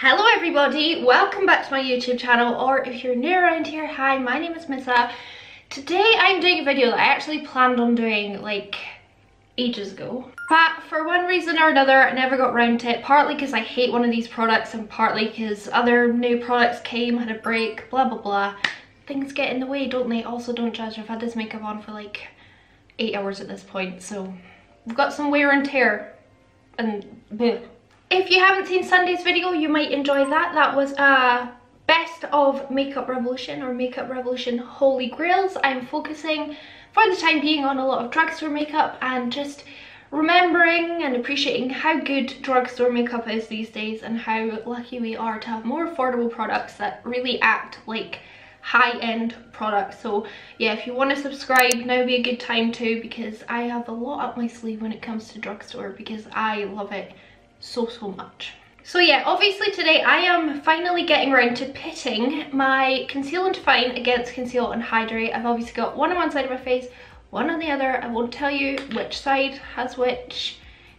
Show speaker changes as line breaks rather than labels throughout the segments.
Hello everybody, welcome back to my YouTube channel, or if you're new around here, hi, my name is Missa. Today I'm doing a video that I actually planned on doing like ages ago, but for one reason or another I never got around to it, partly because I hate one of these products and partly because other new products came, had a break, blah blah blah. Things get in the way, don't they? Also, don't judge, I've had this makeup on for like 8 hours at this point, so we've got some wear and tear and bleh. If you haven't seen Sunday's video, you might enjoy that. That was a best of Makeup Revolution or Makeup Revolution Holy Grails. I'm focusing for the time being on a lot of drugstore makeup and just remembering and appreciating how good drugstore makeup is these days and how lucky we are to have more affordable products that really act like high-end products. So yeah, if you want to subscribe, now would be a good time too, because I have a lot up my sleeve when it comes to drugstore because I love it so much. So yeah, obviously today I am finally getting around to pitting my Conceal and Define against Conceal and Hydrate. I've obviously got one on one side of my face, one on the other. I won't tell you which side has which.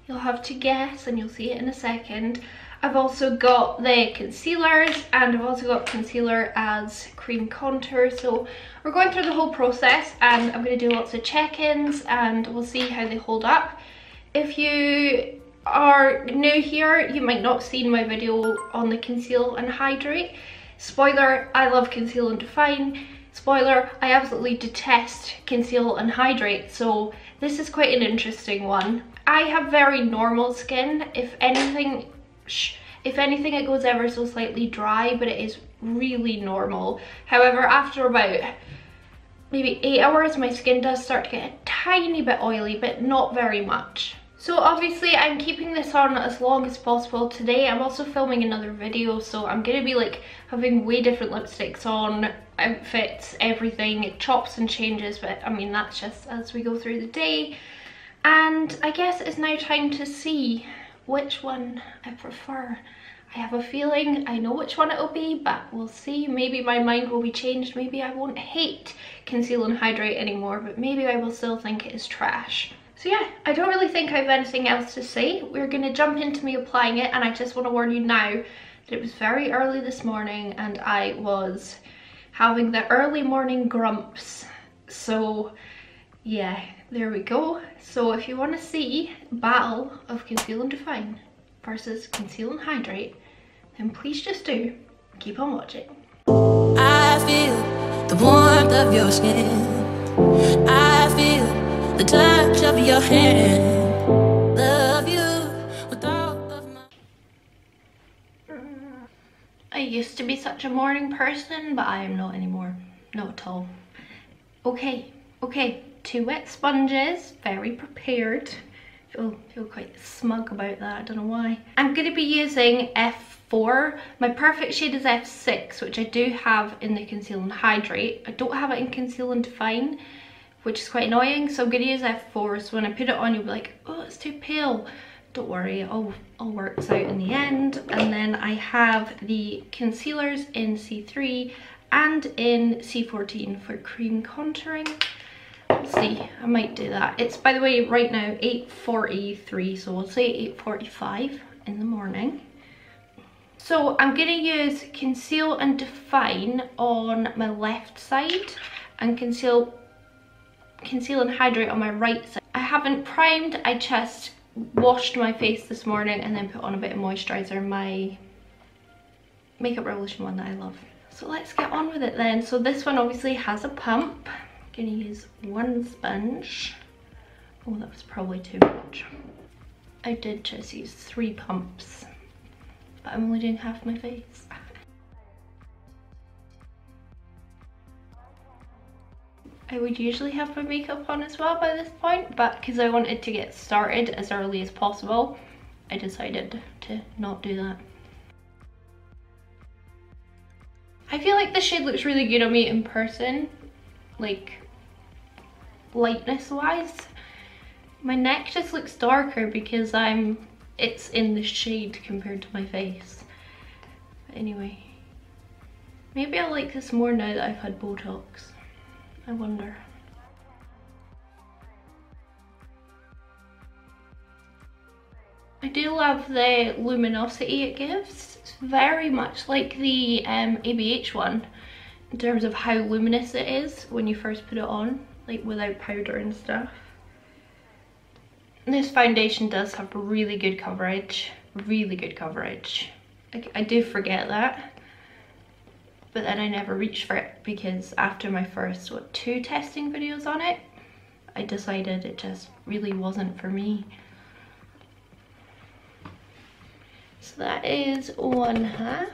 You'll have to guess and you'll see it in a second. I've also got the concealers and I've also got concealer as cream contour. So we're going through the whole process and I'm going to do lots of check-ins and we'll see how they hold up. If you are new here, you might not have seen my video on the Conceal and Hydrate. Spoiler, I love Conceal and Define. Spoiler, I absolutely detest Conceal and Hydrate, so this is quite an interesting one. I have very normal skin. If anything it goes ever so slightly dry, but it is really normal. However, after about maybe 8 hours, my skin does start to get a tiny bit oily, but not very much. So obviously I'm keeping this on as long as possible. Today I'm also filming another video, so I'm going to be like having way different lipsticks on, outfits, everything, chops and changes, but I mean that's just as we go through the day. And I guess it's now time to see which one I prefer. I have a feeling I know which one it'll be, but we'll see. Maybe my mind will be changed, maybe I won't hate Conceal and Hydrate anymore, but maybe I will still think it is trash. So yeah, I don't really think I have anything else to say. We're going to jump into me applying it, and I just want to warn you now that it was very early this morning and I was having the early morning grumps. So yeah, there we go. So if you want to see battle of Conceal and Define versus Conceal and Hydrate, then please just do keep on watching.
I feel the warmth of your skin. I feel the touch of your hand. Love you with all of my...
I used to be such a morning person, but I am not anymore. Not at all. Okay, 2 wet sponges, very prepared. Feel quite smug about that, I don't know why. I'm going to be using F4. My perfect shade is F6, which I do have in the Conceal and Hydrate. I don't have it in Conceal and Define, which is quite annoying, so I'm going to use F4, so when I put it on you'll be like, oh, it's too pale. Don't worry, it all works out in the end. And then I have the concealers in C3 and in C14 for cream contouring. Let's see, I might do that. It's, by the way, right now 8:43, so we'll say 8:45 in the morning. So I'm going to use Conceal and Define on my left side and Conceal and Hydrate on my right side. I haven't primed, I just washed my face this morning and then put on a bit of moisturizer, my Makeup Revolution one that I love. So let's get on with it then. So this one obviously has a pump. I'm gonna use 1 sponge. Oh, that was probably too much. I did just use 3 pumps, but I'm only doing half my face. I would usually have my makeup on as well by this point, but because I wanted to get started as early as possible, I decided to not do that. I feel like this shade looks really good on me in person, like lightness wise. My neck just looks darker because it's in the shade compared to my face. But anyway, maybe I like this more now that I've had Botox. I wonder. I do love the luminosity it gives. It's very much like the ABH one in terms of how luminous it is when you first put it on, like without powder and stuff. This foundation does have really good coverage, really good coverage. I do forget that, but then I never reach for it because after my first, 2 testing videos on it, I decided it just really wasn't for me. So that is 1/2.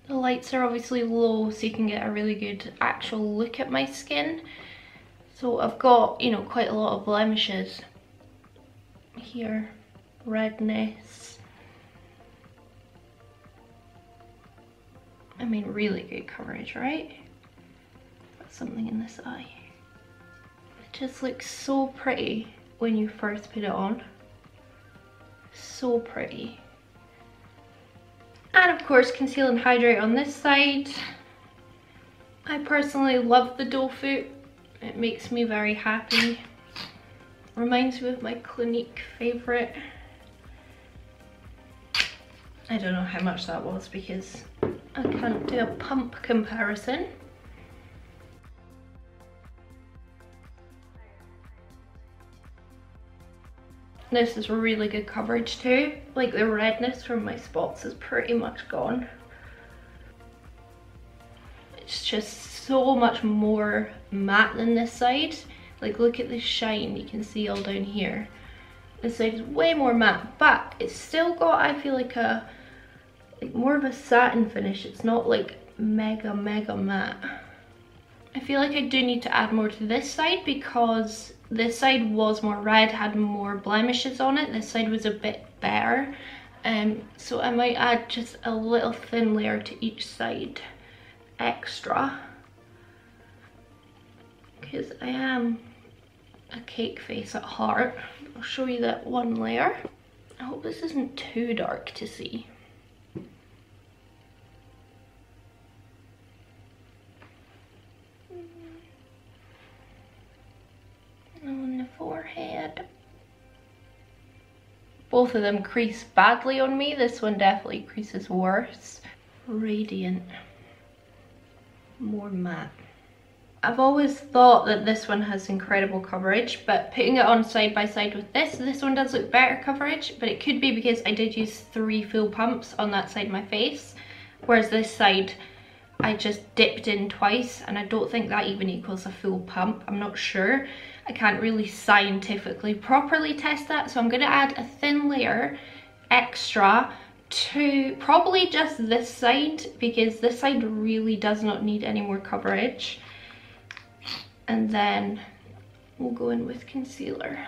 The lights are obviously low so you can get a really good actual look at my skin. So I've got, you know, quite a lot of blemishes here, redness. I mean, really good coverage, right? Got something in this eye. It just looks so pretty when you first put it on. So pretty. And of course, conceal and hydrate on this side. I personally love the doe foot. It makes me very happy. Reminds me of my Clinique favourite. I don't know how much that was because I can't do a pump comparison. This is really good coverage too. Like the redness from my spots is pretty much gone. It's just so much more matte than this side. Like look at the shine you can see all down here. This side is way more matte, but it's still got, I feel like more of a satin finish. It's not like mega matte. I feel like I do need to add more to this side because this side was more red, had more blemishes on it. This side was a bit bare. So I might add just a little thin layer to each side extra. Because I am a cake face at heart. I'll show you that one layer. I hope this isn't too dark to see. On the forehead. Both of them crease badly on me. This one definitely creases worse. Radiant. More matte. I've always thought that this one has incredible coverage, but putting it on side by side with this one does look better coverage, but it could be because I did use 3 full pumps on that side of my face, whereas this side I just dipped in twice, and I don't think that even equals a full pump. I'm not sure. I can't really scientifically properly test that, so I'm going to add a thin layer extra to probably just this side, because this side really does not need any more coverage. And then we'll go in with concealer.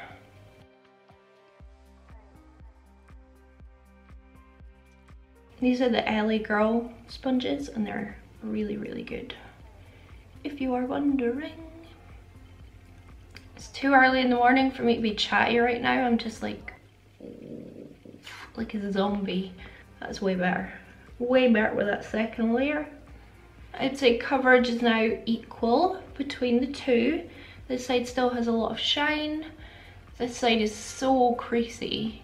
These are the LA Girl sponges, and they're really good, if you are wondering. It's too early in the morning for me to be chatty right now. I'm just like a zombie. That's way better. Way better with that second layer. I'd say coverage is now equal between the two. This side still has a lot of shine. This side is so creasy.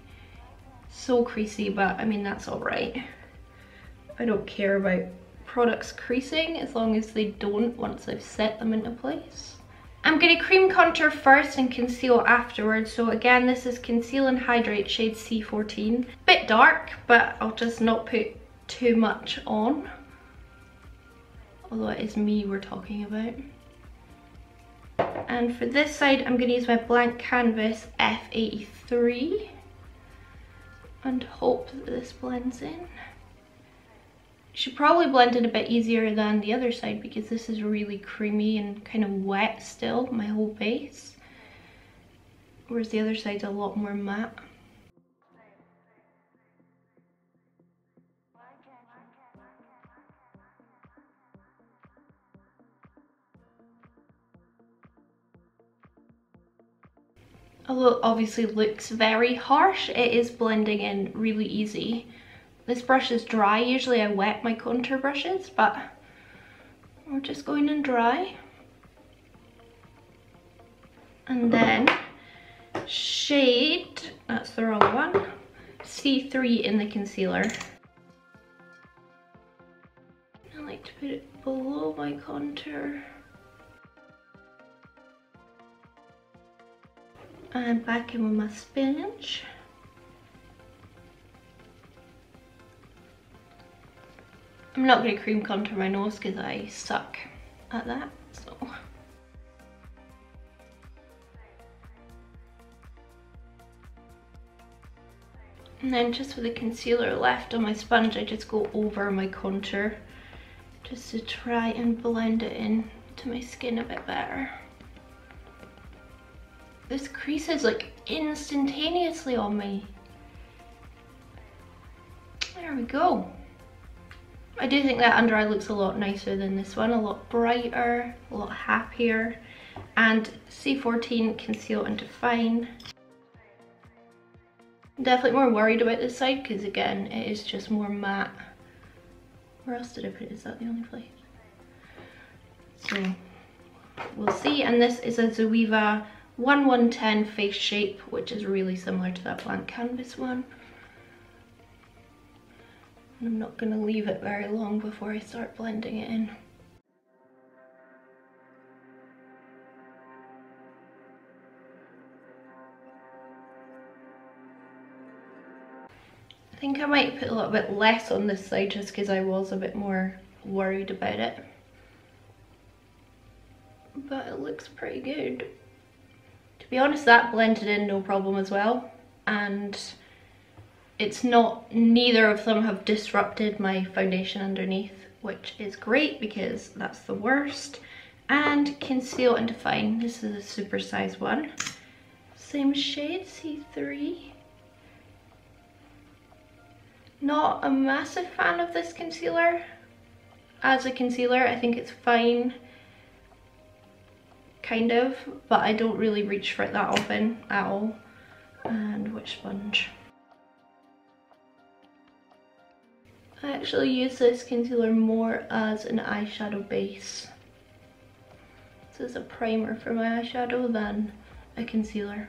So creasy, but I mean, that's alright. I don't care about products creasing as long as they don't once I've set them into place. I'm going to cream contour first and conceal afterwards. So again, this is Conceal and Hydrate shade C14. Bit dark, but I'll just not put too much on. Although it is me we're talking about. And for this side, I'm going to use my blank canvas F83 and hope that this blends in. Should probably blend in a bit easier than the other side because this is really creamy and kind of wet still, my whole base. Whereas the other side's a lot more matte. Although it obviously looks very harsh, it is blending in really easy. This brush is dry. Usually I wet my contour brushes, but we're just going in dry. And then shade, that's the wrong one, C3 in the concealer. I like to put it below my contour. And back in with my sponge. I'm not going to cream contour my nose because I suck at that, so. And then just with the concealer left on my sponge, I just go over my contour just to try and blend it in to my skin a bit better. This creases like instantaneously on me. There we go. I do think that under eye looks a lot nicer than this one, a lot brighter, a lot happier. And C14 Conceal and Define. I'm definitely more worried about this side because again, it is just more matte. Where else did I put it? Is that the only place? So we'll see. And this is a Zoeva 1110 Face Shape, which is really similar to that blank canvas one. And I'm not going to leave it very long before I start blending it in. I think I might put a little bit less on this side just because I was a bit more worried about it. But it looks pretty good. To be honest, that blended in no problem as well. And it's not, neither of them have disrupted my foundation underneath, which is great because that's the worst. And Conceal and Define, this is a super size one. Same shade, C3. Not a massive fan of this concealer. As a concealer, I think it's fine, kind of, but I don't really reach for it that often at all. And which sponge? I actually use this concealer more as an eyeshadow base. This is a primer for my eyeshadow than a concealer.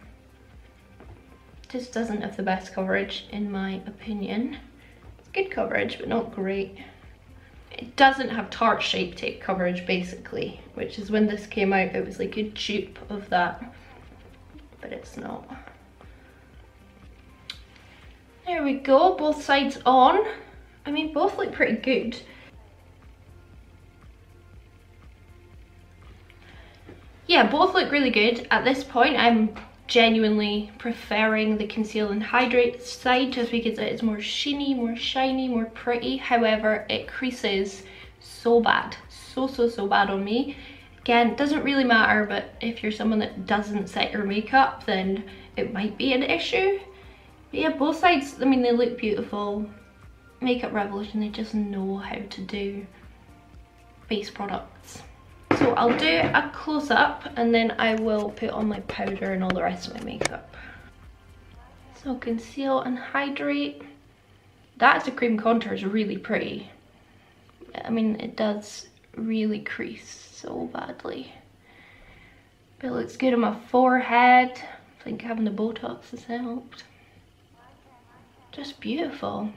Just doesn't have the best coverage in my opinion. It's good coverage, but not great. It doesn't have Tarte Shape Tape coverage basically, which is when this came out, it was like a dupe of that, but it's not. There we go, both sides on. I mean, both look pretty good. Yeah, both look really good. At this point, I'm genuinely preferring the Conceal and Hydrate side just because it is more sheeny, more shiny, more pretty. However, it creases so bad, so bad on me. Again, it doesn't really matter, but if you're someone that doesn't set your makeup, then it might be an issue. But yeah, both sides, I mean, they look beautiful. Makeup Revolution, they just know how to do base products. So I'll do a close-up and then I will put on my powder and all the rest of my makeup. So Conceal and Hydrate. That as a cream contour is really pretty. I mean, it does really crease so badly. But it looks good on my forehead. I think having the Botox has helped. Just beautiful.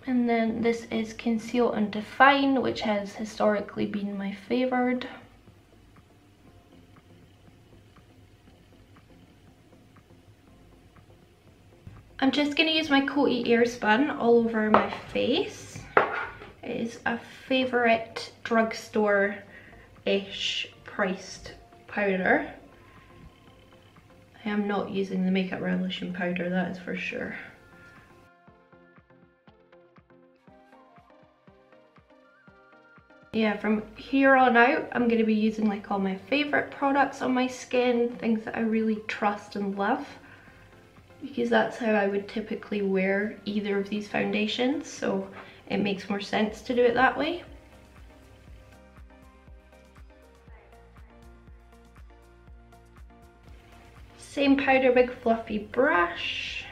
And then this is Conceal and Define, which has historically been my favoured. I'm just going to use my Coty Airspun all over my face. It is a favourite drugstore-ish priced powder. I am not using the Makeup Revolution powder, that is for sure. Yeah, from here on out, I'm going to be using like all my favourite products on my skin, things that I really trust and love, because that's how I would typically wear either of these foundations, so it makes more sense to do it that way. Same powder, big fluffy brush.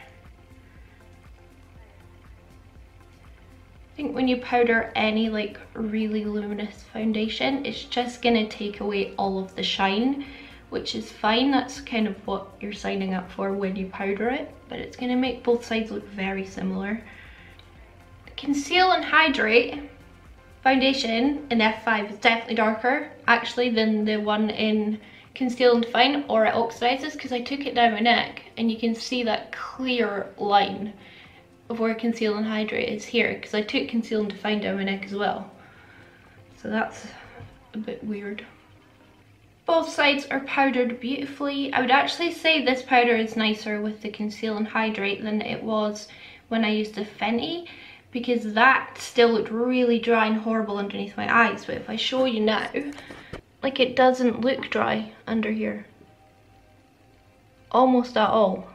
I think when you powder any like really luminous foundation, it's just gonna take away all of the shine, which is fine. That's kind of what you're signing up for when you powder it, but it's going to make both sides look very similar. Conceal and Hydrate foundation in F5 is definitely darker actually than the one in Conceal and Define, or it oxidizes, because I took it down my neck and you can see that clear line of where Conceal and Hydrate is here, because I took Conceal and Define down my neck as well. So that's a bit weird. Both sides are powdered beautifully. I would actually say this powder is nicer with the Conceal and Hydrate than it was when I used the Fenty, because that still looked really dry and horrible underneath my eyes. But if I show you now, like, it doesn't look dry under here. Almost at all.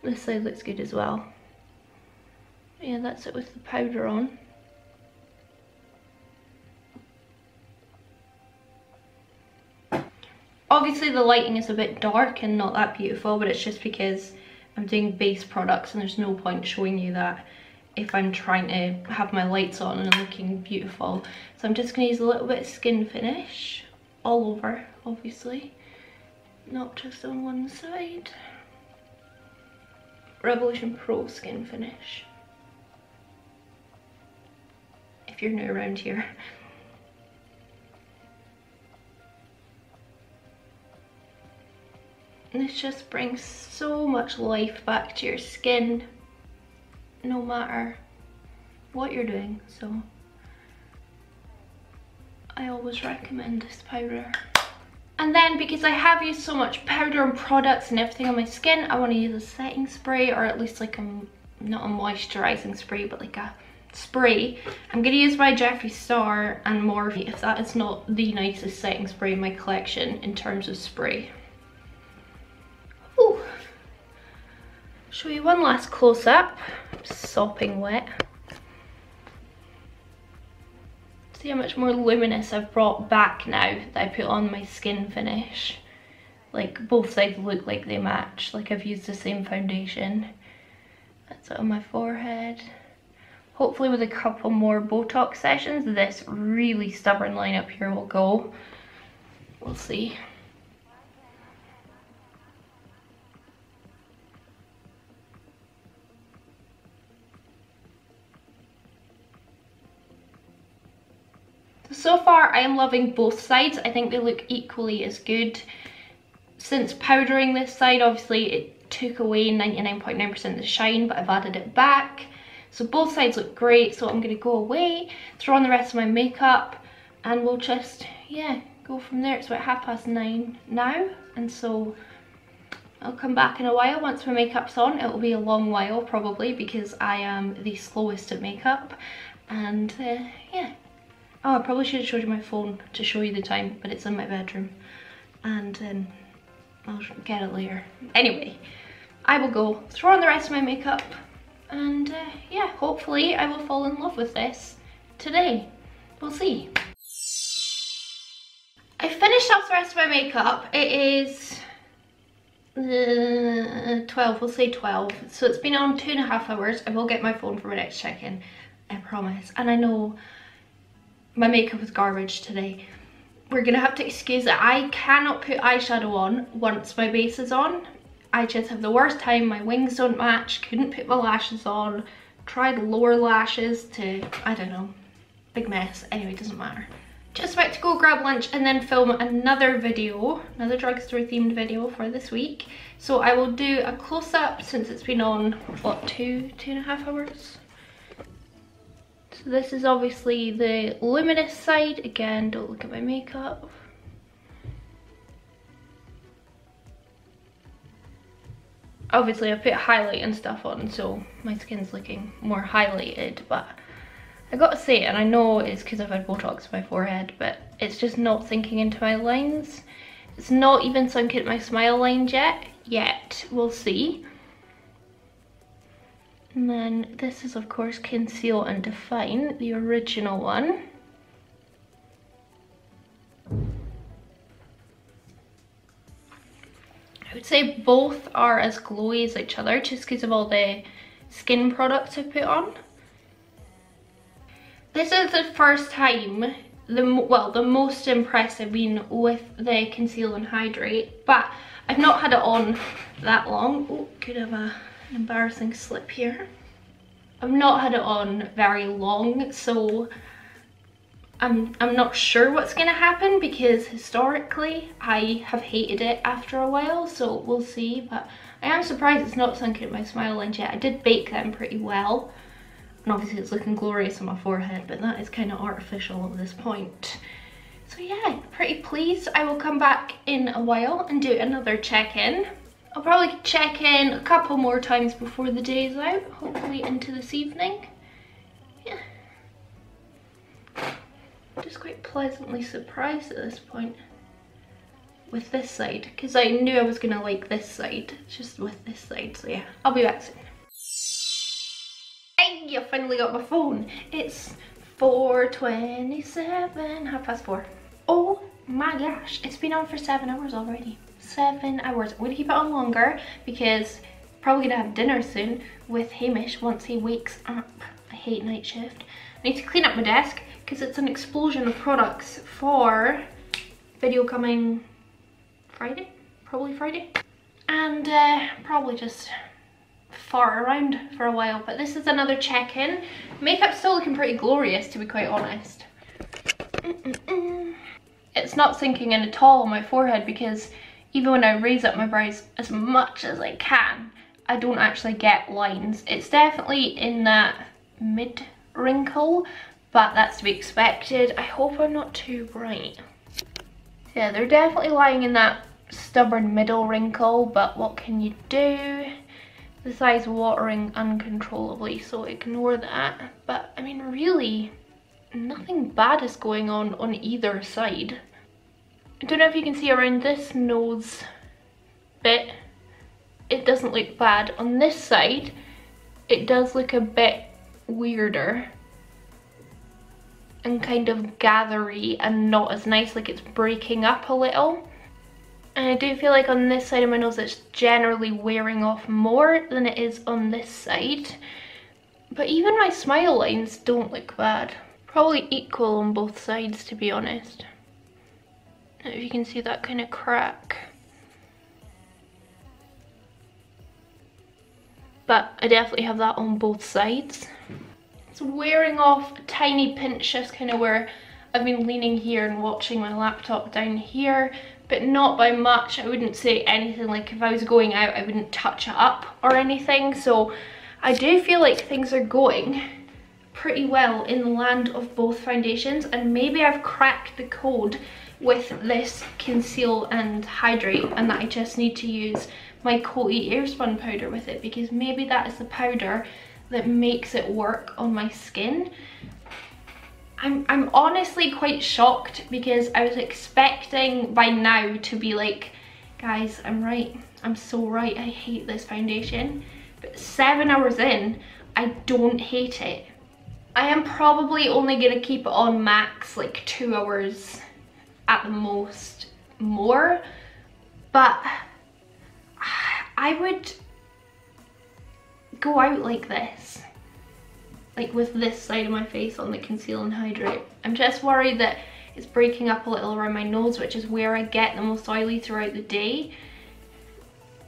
This side looks good as well. Yeah, that's it with the powder on. Obviously the lighting is a bit dark and not that beautiful, but it's just because I'm doing base products and there's no point showing you that if I'm trying to have my lights on and looking beautiful. So I'm just going to use a little bit of skin finish all over, obviously, not just on one side. Revolution Pro skin finish, if you're new around here. And this just brings so much life back to your skin, no matter what you're doing. So I always recommend this powder. And then, because I have used so much powder and products and everything on my skin, I want to use a setting spray, or at least like not a moisturizing spray, but like a spray. I'm going to use my Jeffree Star and Morphe, if that is not the nicest setting spray in my collection in terms of spray. Ooh. Show you one last close-up. Sopping wet. See how much more luminous I've brought back now that I put on my skin finish. Like, both sides look like they match, like I've used the same foundation. That's it on my forehead. Hopefully with a couple more Botox sessions, this really stubborn line up here will go. We'll see. So far I am loving both sides. I think they look equally as good. Since powdering this side, obviously it took away 99.9% of the shine, but I've added it back. So both sides look great. So I'm going to go away, throw on the rest of my makeup, and we'll just, yeah, go from there. It's about 9:30 now, and so I'll come back in a while once my makeup's on. It will be a long while probably, because I am the slowest at makeup. And yeah. Oh, I probably should have showed you my phone to show you the time, but it's in my bedroom, and I'll get it later. Anyway, I will go throw on the rest of my makeup, and yeah, hopefully I will fall in love with this today. We'll see. I finished off the rest of my makeup. It is 12, we'll say 12. So it's been on 2.5 hours. I will get my phone for my next check-in, I promise. And I know my makeup was garbage today. We're gonna have to excuse it. I cannot put eyeshadow on once my base is on. I just have the worst time. My wings don't match, couldn't put my lashes on, tried lower lashes to, I don't know, big mess. Anyway, it doesn't matter. Just about to go grab lunch and then film another video, another drugstore themed video for this week. So I will do a close-up since it's been on, what, 2.5 hours? So this is obviously the luminous side. Again, don't look at my makeup. Obviously I put highlight and stuff on, so my skin's looking more highlighted, but I gotta say, and I know it's because I've had Botox in my forehead, but it's just not sinking into my lines. It's not even sunk into my smile lines yet. We'll see. And then this is of course Conceal and Define, the original one. I would say both are as glowy as each other just because of all the skin products I put on. This is the first time the most impressed I've been with the Conceal and Hydrate, but I've not had it on that long. Oh, could have an embarrassing slip here. I've not had it on very long, so I'm not sure what's gonna happen, because historically I have hated it after a while, so we'll see. But I am surprised it's not sunk into my smile lines yet. I did bake them pretty well, and obviously it's looking glorious on my forehead, but that is kind of artificial at this point. So yeah, pretty pleased. I will come back in a while and do another check-in. I'll probably check in a couple more times before the day is out, hopefully into this evening. Yeah. Just quite pleasantly surprised at this point with this side, because I knew I was gonna like this side, just with this side. So yeah, I'll be back soon. Hey, I finally got my phone. It's 4:27, 4:30. Oh my gosh, it's been on for 7 hours already. 7 hours. I'm gonna keep it on longer because I'm probably gonna have dinner soon with Hamish once he wakes up. I hate night shift. I need to clean up my desk because it's an explosion of products for video coming Friday, probably Friday, and probably just fart around for a while. But this is another check-in. Makeup's still looking pretty glorious, to be quite honest. It's not sinking in at all on my forehead, because even when I raise up my brows as much as I can, I don't actually get lines. It's definitely in that mid wrinkle, but that's to be expected. I hope I'm not too bright. Yeah, they're definitely lying in that stubborn middle wrinkle, but what can you do? This eye's watering uncontrollably, so ignore that. But I mean, really, nothing bad is going on either side. I don't know if you can see around this nose bit, it doesn't look bad. On this side, it does look a bit weirder and kind of gathery and not as nice, like it's breaking up a little. And I do feel like on this side of my nose it's generally wearing off more than it is on this side. But even my smile lines don't look bad. Probably equal on both sides, to be honest. If you can see that kind of crack. But I definitely have that on both sides. It's wearing off a tiny pinch, just kind of where I've been leaning here and watching my laptop down here, but not by much. I wouldn't say anything, like if I was going out I wouldn't touch it up or anything. So I do feel like things are going pretty well in the land of both foundations, and maybe I've cracked the code with this Conceal and Hydrate, and that I just need to use my Coty Airspun powder with it, because maybe that is the powder that makes it work on my skin. I'm honestly quite shocked, because I was expecting by now to be like, guys, I'm right, I'm so right, I hate this foundation. But 7 hours in, I don't hate it. I am probably only gonna keep it on max like 2 hours at the most more, but I would go out like this, like with this side of my face on the Conceal and Hydrate. I'm just worried that it's breaking up a little around my nose, which is where I get the most oily throughout the day.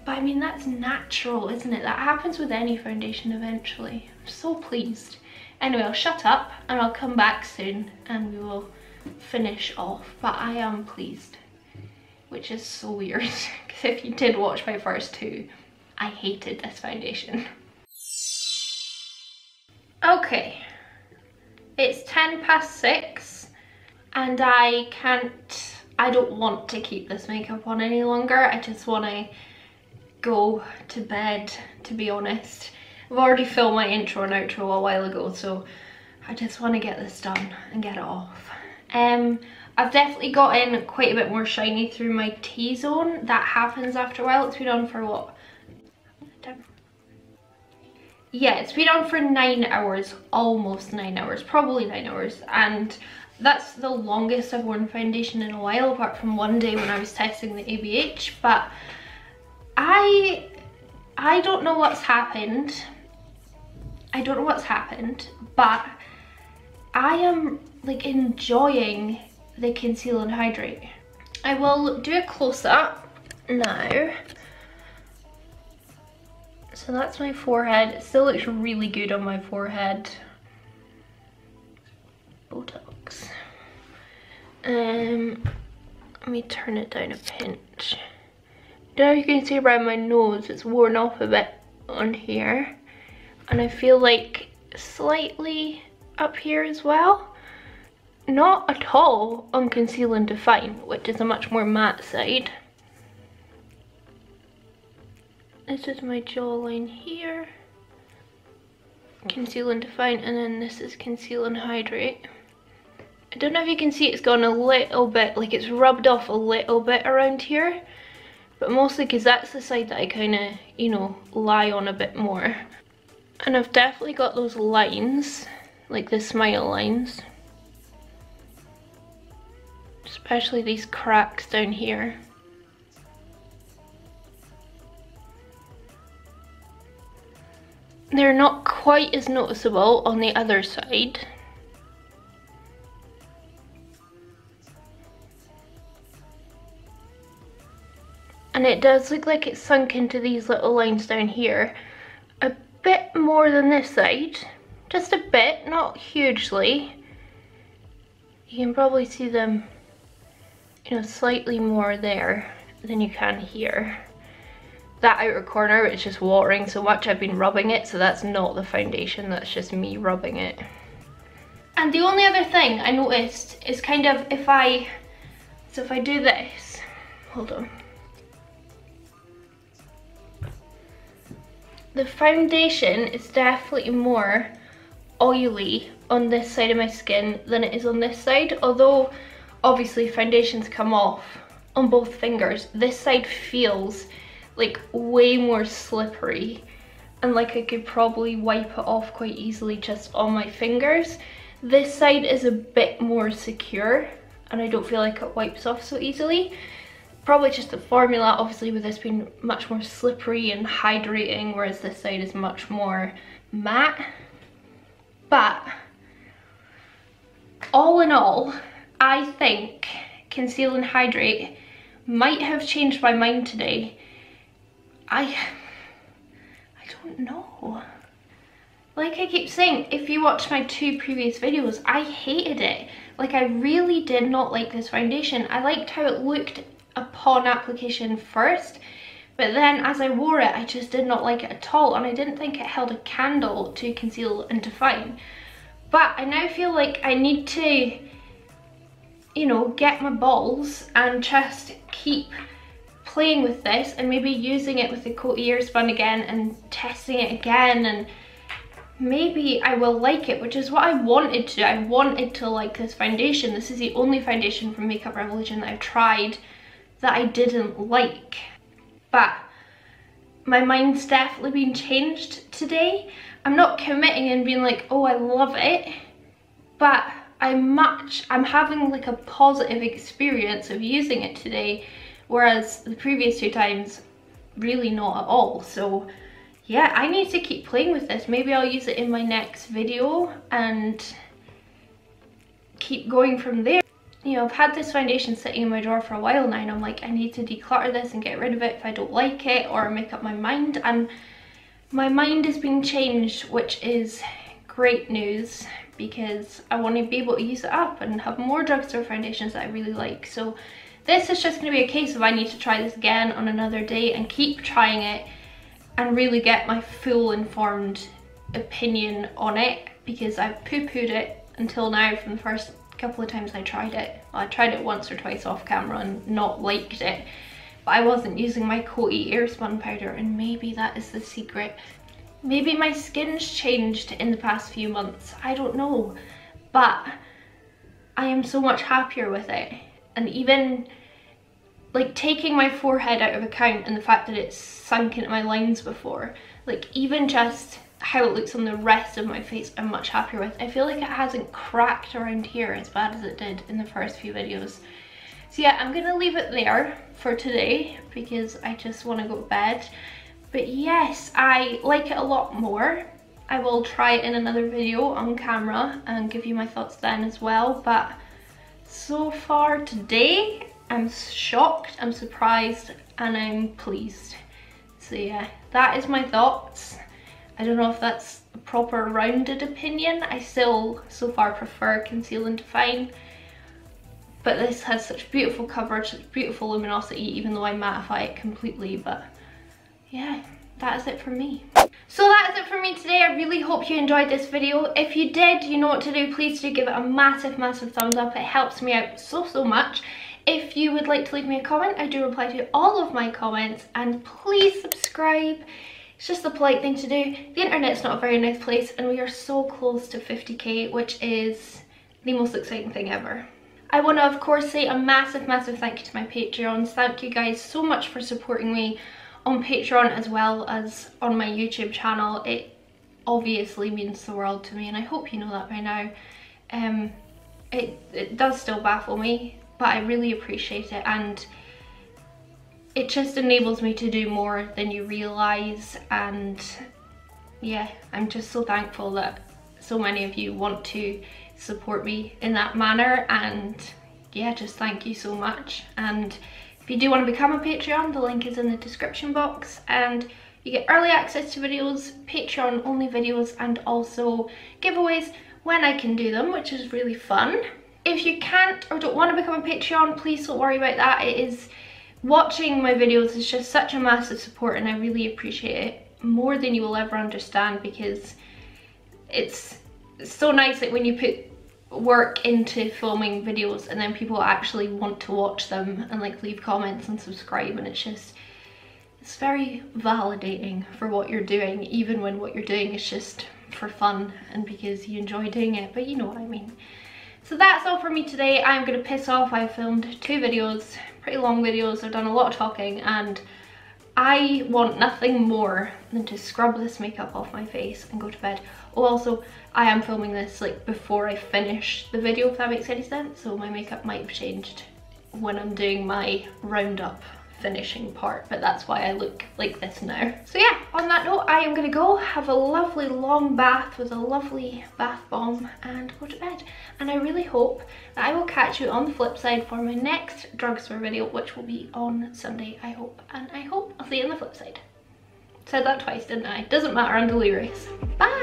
But I mean, that's natural, isn't it? That happens with any foundation eventually. I'm so pleased. Anyway, I'll shut up and I'll come back soon and we will finish off. But I am pleased, which is so weird, because if you did watch my first two, I hated this foundation. Okay, it's 6:10 and I don't want to keep this makeup on any longer. I just want to go to bed, to be honest. I've already filmed my intro and outro a while ago, so I just want to get this done and get it off. I've definitely gotten quite a bit more shiny through my T-zone. That happens after a while. It's been on for what? Yeah, it's been on for 9 hours, almost 9 hours, probably 9 hours, and that's the longest I've worn foundation in a while, apart from one day when I was testing the ABH. But I don't know what's happened. I don't know what's happened, but I am like enjoying the Conceal and Hydrate. I will do a close-up now. So that's my forehead. It still looks really good on my forehead. Botox. Let me turn it down a pinch. Now you can see around my nose, it's worn off a bit on here. And I feel like slightly up here as well. Not at all on Conceal and Define, which is a much more matte side. This is my jawline here. Conceal and Define, and then this is Conceal and Hydrate. I don't know if you can see, it's gone a little bit, like it's rubbed off a little bit around here. But mostly because that's the side that I kind of, you know, lie on a bit more. And I've definitely got those lines, like the smile lines. Especially these cracks down here. They're not quite as noticeable on the other side. And it does look like it's sunk into these little lines down here. A bit more than this side. Just a bit, not hugely. You can probably see them, you know, slightly more there than you can here. That outer corner is just watering so much, I've been rubbing it, so that's not the foundation, that's just me rubbing it. And the only other thing I noticed is kind of if I do this, hold on. The foundation is definitely more oily on this side of my skin than it is on this side, although obviously foundations come off on both fingers. This side feels like way more slippery and like I could probably wipe it off quite easily just on my fingers. This side is a bit more secure and I don't feel like it wipes off so easily. Probably just the formula, obviously with this being much more slippery and hydrating, whereas this side is much more matte. But all in all, I think Conceal and Hydrate might have changed my mind today. I don't know. Like I keep saying, if you watch my 2 previous videos, I hated it. Like I really did not like this foundation. I liked how it looked upon application first, but then as I wore it, I just did not like it at all, and I didn't think it held a candle to Conceal and Define. But I now feel like I need to, you know, get my balls and just keep playing with this and maybe using it with the Coty Airspun again and testing it again, and maybe I will like it, which is what I wanted to do. I wanted to like this foundation. This is the only foundation from Makeup Revolution that I've tried that I didn't like. But my mind's definitely been changed today. I'm not committing and being like, oh, I love it, but I'm having like a positive experience of using it today, whereas the previous 2 times, really not at all. So yeah, I need to keep playing with this. Maybe I'll use it in my next video and keep going from there. You know, I've had this foundation sitting in my drawer for a while now, and I'm like, I need to declutter this and get rid of it if I don't like it or make up my mind. And my mind is being changed, which is great news because I want to be able to use it up and have more drugstore foundations that I really like. So this is just going to be a case of I need to try this again on another day and keep trying it and really get my full informed opinion on it, because I've poo-pooed it until now from the first couple of times I tried it. Well, I tried it once or twice off camera and not liked it, but I wasn't using my Coty Airspun powder, and maybe that is the secret. Maybe my skin's changed in the past few months, I don't know, but I am so much happier with it. And even like taking my forehead out of account and the fact that it's sunk into my lines before, like even just how it looks on the rest of my face, I'm much happier with. I feel like it hasn't cracked around here as bad as it did in the first few videos. So yeah, I'm gonna leave it there for today because I just want to go to bed. But yes, I like it a lot more. I will try it in another video on camera and give you my thoughts then as well. But so far today, I'm shocked, I'm surprised, and I'm pleased. So yeah, that is my thoughts. I don't know if that's a proper rounded opinion. I still so far prefer Conceal and Define, but this has such beautiful coverage, such beautiful luminosity, even though I mattify it completely. But yeah, that is it for me. So that is it for me today. I really hope you enjoyed this video. If you did, you know what to do. Please do give it a massive thumbs up. It helps me out so much. If you would like to leave me a comment, I do reply to all of my comments, and please subscribe. It's just the polite thing to do. The internet's not a very nice place, and we are so close to 50k, which is the most exciting thing ever. I want to of course say a massive thank you to my Patreons. Thank you guys so much for supporting me on Patreon as well as on my YouTube channel. It obviously means the world to me, and I hope you know that by now. It does still baffle me, but I really appreciate it, and it just enables me to do more than you realise. And yeah, I'm just so thankful that so many of you want to support me in that manner, and yeah, just thank you so much. And if you do want to become a Patreon, the link is in the description box, and you get early access to videos, Patreon only videos, and also giveaways when I can do them, which is really fun. If you can't or don't want to become a Patreon, please don't worry about that. Watching my videos is just such a massive support, and I really appreciate it more than you will ever understand, because it's so nice that when you put work into filming videos and then people actually want to watch them and like leave comments and subscribe, and it's very validating for what you're doing, even when what you're doing is just for fun and because you enjoy doing it, but you know what I mean. So that's all for me today. I'm gonna piss off. I filmed 2 videos, pretty long videos. I've done a lot of talking, and I want nothing more than to scrub this makeup off my face and go to bed. Oh, also, I am filming this like before I finish the video, if that makes any sense, so my makeup might have changed when I'm doing my roundup finishing part, but that's why I look like this now. So yeah, on that note, I am gonna go have a lovely long bath with a lovely bath bomb and go to bed. And I really hope that I will catch you on the flip side for my next drugstore video, which will be on Sunday, I hope. And I hope I'll see you on the flip side. Said that twice, didn't I? Doesn't matter, I'm delirious. Bye!